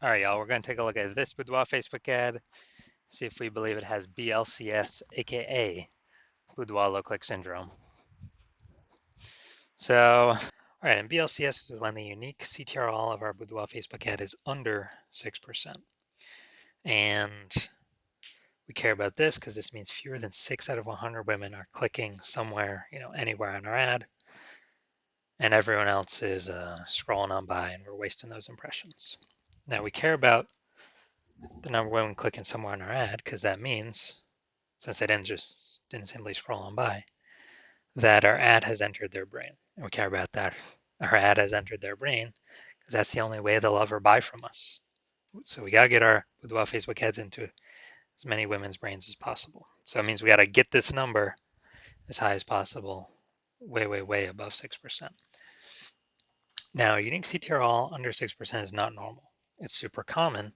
All right, y'all, we're going to take a look at this Boudoir Facebook ad, see if we believe it has BLCS, aka Boudoir low click syndrome. So, all right, and BLCS is when the unique CTRL of our Boudoir Facebook ad is under 6%. And we care about this because this means fewer than 6 out of 100 women are clicking somewhere, anywhere on our ad, and everyone else is scrolling on by and we're wasting those impressions. Now, we care about the number of women clicking somewhere on our ad because that means, since they didn't simply scroll on by, that our ad has entered their brain. And we care about that. Our ad has entered their brain because that's the only way they'll ever buy from us. So we got to get our Boudoir Facebook ads into as many women's brains as possible. So it means we got to get this number as high as possible, way, way, way above 6%. Now, unique CTRL under 6% is not normal. It's super common,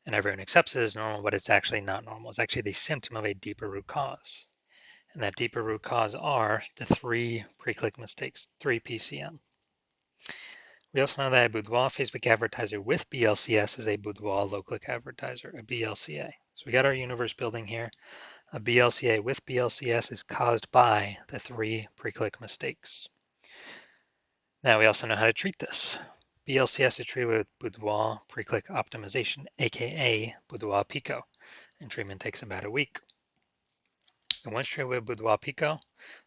and everyone accepts it as normal, but it's actually not normal. It's actually the symptom of a deeper root cause. And that deeper root cause are the 3 pre-click mistakes, 3 PCM. We also know that a Boudoir Facebook advertiser with BLCS is a Boudoir low-click advertiser, a BLCA. So we got our universe building here. A BLCA with BLCS is caused by the 3 pre-click mistakes. Now we also know how to treat this. BLCS is treated with Boudoir pre-click optimization, aka Boudoir Pico, and treatment takes about a week. And once treated with Boudoir Pico,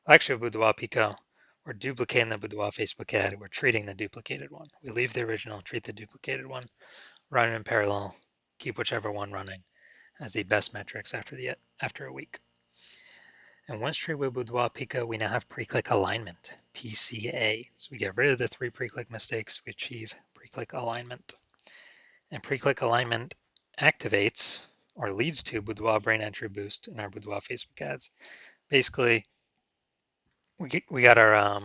actually with Boudoir Pico, we're duplicating the Boudoir Facebook ad. We're treating the duplicated one. We leave the original, treat the duplicated one, run it in parallel, keep whichever one running as the best metrics after a week. And once treated with Boudoir Pico, we now have pre-click alignment, PCA. So we get rid of the 3 pre-click mistakes. We achieve pre-click alignment. And pre-click alignment activates or leads to Boudoir brain entry boost in our Boudoir Facebook ads. Basically, we got our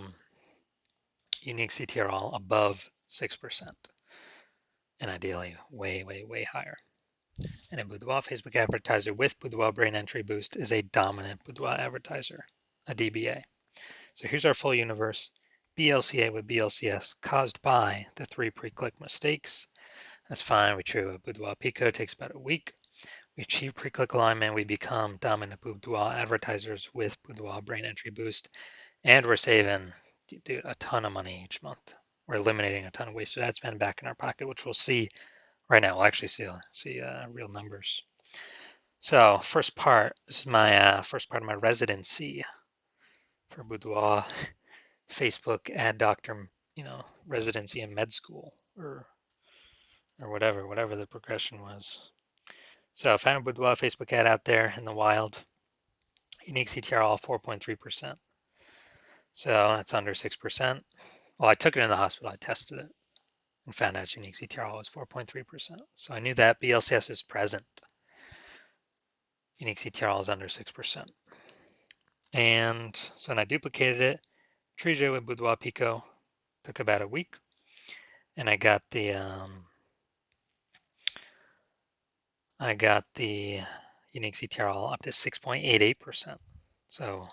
unique CTRL above 6%, and ideally way, way, way higher. And a Boudoir Facebook advertiser with Boudoir brain entry boost is a dominant Boudoir advertiser, a DBA. So here's our full universe. BLCA with BLCS caused by the 3 pre-click mistakes. That's fine. We treat with Boudoir Pico, takes about a week. We achieve pre-click alignment. We become dominant Boudoir advertisers with Boudoir brain entry boost. And we're saving a ton of money each month. We're eliminating a ton of wasted ad spend back in our pocket, which we'll see right now. We'll actually see real numbers. So first part, this is my first part of my residency for Boudoir Facebook ad doctor, residency in med school or whatever the progression was. So I found a Boudoir Facebook ad out there in the wild. Unique CTRL 4.3%. So that's under 6%. Well, I took it in the hospital. I tested it and found out unique CTRL was 4.3%. So I knew that BLCS is present. Unique CTRL is under 6%. And so then I duplicated it, treated it with Boudoir Pico. Took about a week. And I got the unique CTRL up to 6.88%. So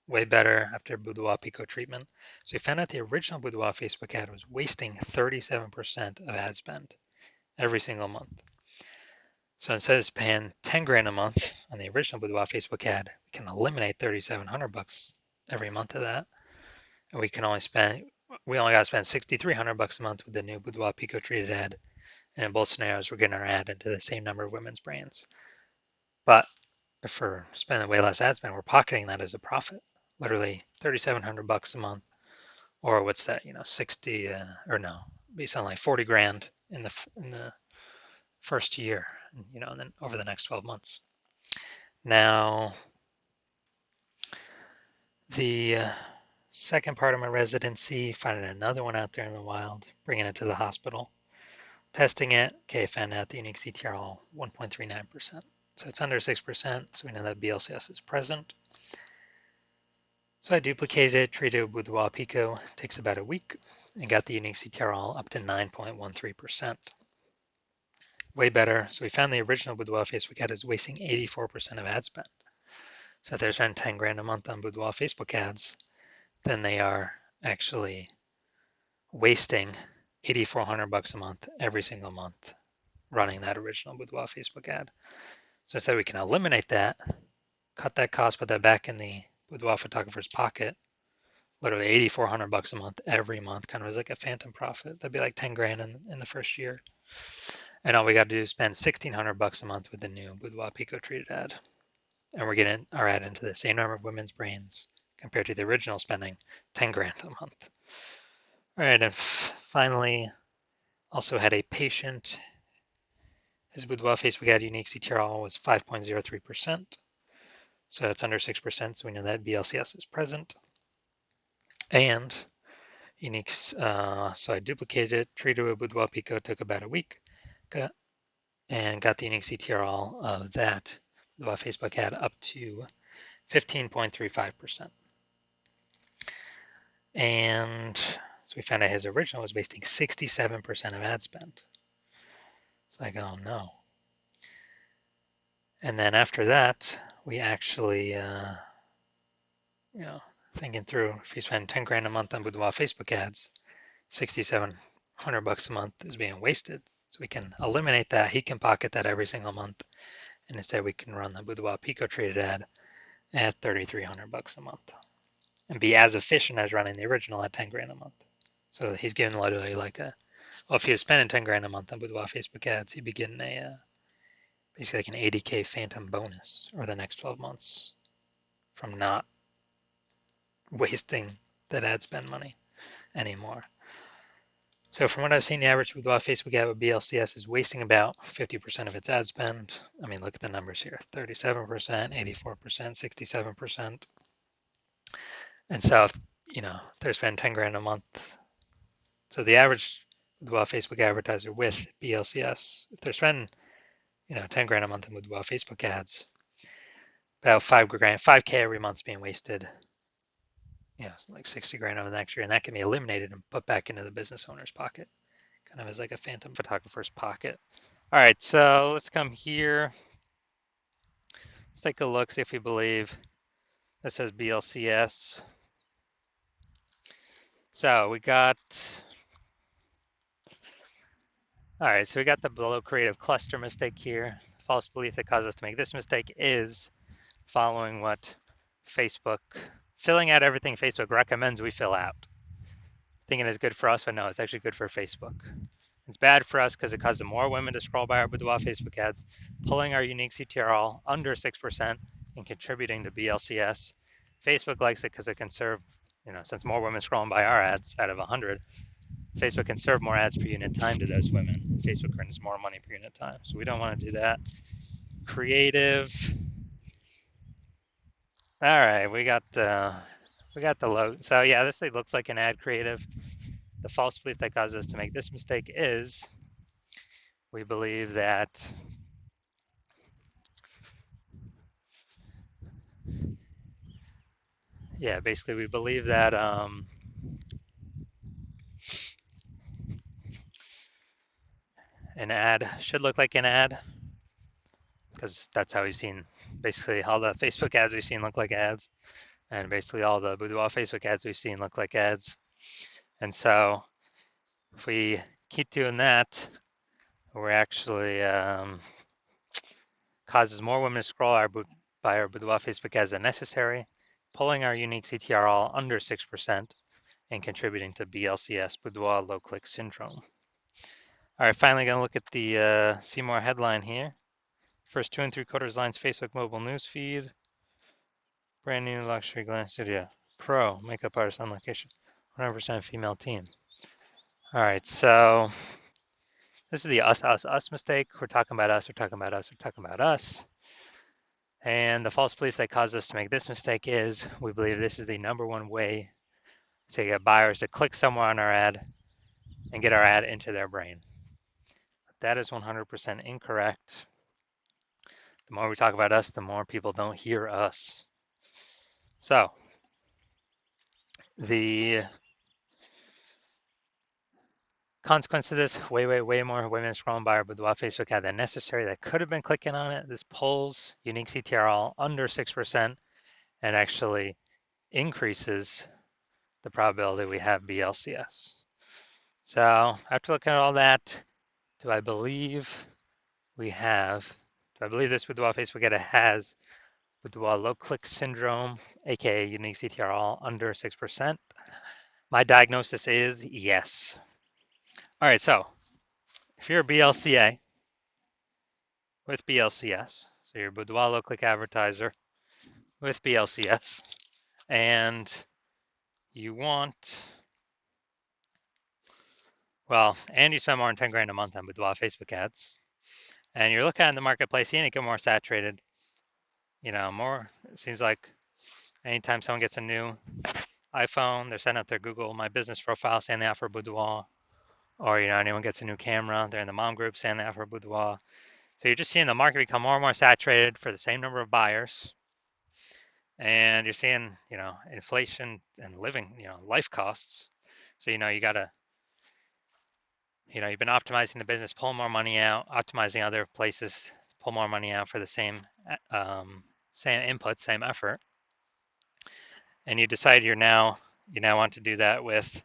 way better after Boudoir Pico treatment. So we found out the original Boudoir Facebook ad was wasting 37% of ad spend every single month. So instead of paying 10 grand a month on the original Boudoir Facebook ad, we can eliminate 3,700 bucks every month of that. And we only got to spend 6,300 bucks a month with the new Boudoir Pico treated ad. And in both scenarios, we're getting our ad into the same number of women's brains. But if we're spending way less ad spend, we're pocketing that as a profit. Literally 3,700 bucks a month, or what's that? 60 or no, be something like 40 grand in the first year, and then over the next 12 months. Now, the second part of my residency, finding another one out there in the wild, bringing it to the hospital, testing it. Okay, found out the unique CTRL 1.39%. So it's under 6%, so we know that BLCS is present. So I duplicated it, treated it with Boudoir Pico, takes about a week, and got the unique CTRL up to 9.13%. Way better. So we found the original Boudoir Facebook ad is wasting 84% of ad spend. So if they're spending 10 grand a month on Boudoir Facebook ads, then they are actually wasting $8,400 a month every single month running that original Boudoir Facebook ad. So instead we can eliminate that, cut that cost, put that back in the Boudoir photographer's pocket, literally $8,400 a month every month, kind of as like a phantom profit. That'd be like 10 grand in the first year. And all we got to do is spend $1,600 a month with the new Boudoir Pico treated ad. And we're getting our ad into the same number of women's brains compared to the original spending 10 grand a month. All right, and finally, also had a patient. His Boudoir Facebook ad unique CTRL was 5.03%. So that's under 6%, so we know that BLCS is present. And uniques, so I duplicated it, treated with Boudoir Pico, took about a week, and got the unique CTRL of that Boudoir Facebook ad up to 15.35%. And so we found out his original was wasting 67% of ad spend. It's like, oh no. And then after that, we actually, thinking through, if you spend 10 grand a month on Boudoir Facebook ads, $6,700 a month is being wasted. So we can eliminate that. He can pocket that every single month. And instead we can run the Boudoir Pico treated ad at $3,300 a month and be as efficient as running the original at 10 grand a month. So he's getting literally like well, if he was spending 10 grand a month on Boudoir Facebook ads, he'd be getting basically like an 80K phantom bonus over the next 12 months from not wasting that ad spend money anymore. So from what I've seen, the average Boudoir Facebook ad with BLCS is wasting about 50% of its ad spend. I mean, look at the numbers here, 37%, 84%, 67%. And so, if they're spending 10 grand a month, so the average Boudoir Facebook advertiser with BLCS, if they're spending 10 grand a month in Boudoir Facebook ads, about 5K every month is being wasted. Like 60 grand over the next year, and that can be eliminated and put back into the business owner's pocket, kind of as like a phantom photographer's pocket. All right, so let's come here. Let's take a look, see if we believe this says BLCS. So we got, all right, so we got the below creative cluster mistake here. False belief that caused us to make this mistake is following what Facebook, filling out everything Facebook recommends we fill out. Thinking it's good for us, but no, it's actually good for Facebook. It's bad for us because it causes more women to scroll by our Boudoir Facebook ads, pulling our unique CTRL under 6% and contributing to BLCS. Facebook likes it because it can serve, since more women scrolling by our ads out of 100, Facebook can serve more ads per unit time to those women. Facebook earns more money per unit time. So we don't want to do that. Creative. All right, we got the logo. So yeah, this thing looks like an ad creative. The false belief that caused us to make this mistake is we believe that basically we believe that an ad should look like an ad because that's how we've seen basically all the Facebook ads we've seen look like ads, and basically all the Boudoir Facebook ads we've seen look like ads. And so if we keep doing that, we're actually causes more women to scroll by our Boudoir Facebook ads than necessary, pulling our unique CTRL under 6% and contributing to BLCS, Boudoir low click syndrome. All right, finally gonna look at the see more headline here. First 2 3/4 lines Facebook mobile news feed. Brand new luxury glam studio. Pro makeup artist on location. 100% female team. All right, so this is the us mistake. We're talking about us, we're talking about us, we're talking about us. And the false belief that caused us to make this mistake is we believe this is the #1 way to get buyers to click somewhere on our ad and get our ad into their brain. That is 100% incorrect. The more we talk about us, the more people don't hear us. So the consequence of this, way more women scrolling by our Boudoir Facebook ad than necessary that could have been clicking on it. This pulls unique CTRL under 6% and actually increases the probability we have BLCS. So after looking at all that, do I believe we have, do I believe this Boudoir Facebook ad has Boudoir low click syndrome, aka unique CTRL under 6%? My diagnosis is yes. All right, so if you're a BLCA with BLCS, so you're a Boudoir low click advertiser with BLCS, and you want, well, and you spend more than 10 grand a month on Boudoir Facebook ads, and you're looking at the marketplace, seeing it get more saturated, more, it seems like anytime someone gets a new iPhone, they're setting up their Google My Business profile saying they offer Boudoir, or, anyone gets a new camera, they're in the mom group saying they offer Boudoir. So you're just seeing the market become more and more saturated for the same number of buyers. And you're seeing, inflation and living, life costs. So, you got to, you've been optimizing the business, pull more money out, optimizing other places, pull more money out for the same input, same effort. And you decide you now want to do that with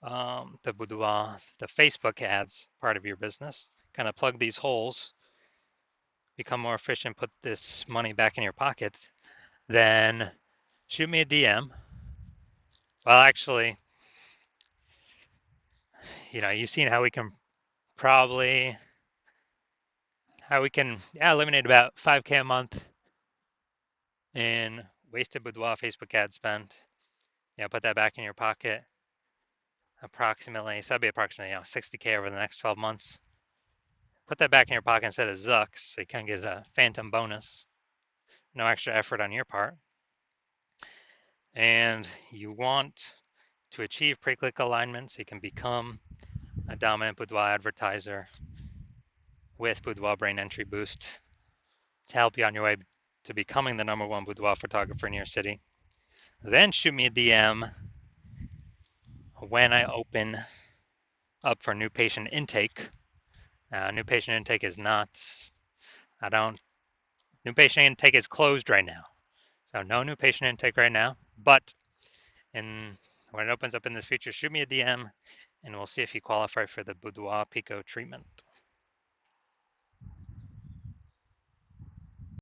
the Boudoir, the Facebook ads part of your business. Kind of plug these holes, become more efficient, put this money back in your pockets. Then shoot me a DM. Well, actually, you've seen how we can probably eliminate about 5K a month in wasted Boudoir Facebook ad spend. Put that back in your pocket. Approximately, so that'd be approximately 60K over the next 12 months. Put that back in your pocket instead of Zucks, so you can get a phantom bonus. No extra effort on your part. And you want to achieve pre-click alignment so you can become a dominant Boudoir advertiser with Boudoir Brain Entry Boost to help you on your way to becoming the #1 boudoir photographer in your city. Then shoot me a DM when I open up for new patient intake. New patient intake is not, new patient intake is closed right now. So no new patient intake right now, but when it opens up in the future, shoot me a DM and we'll see if you qualify for the Boudoir Pico treatment.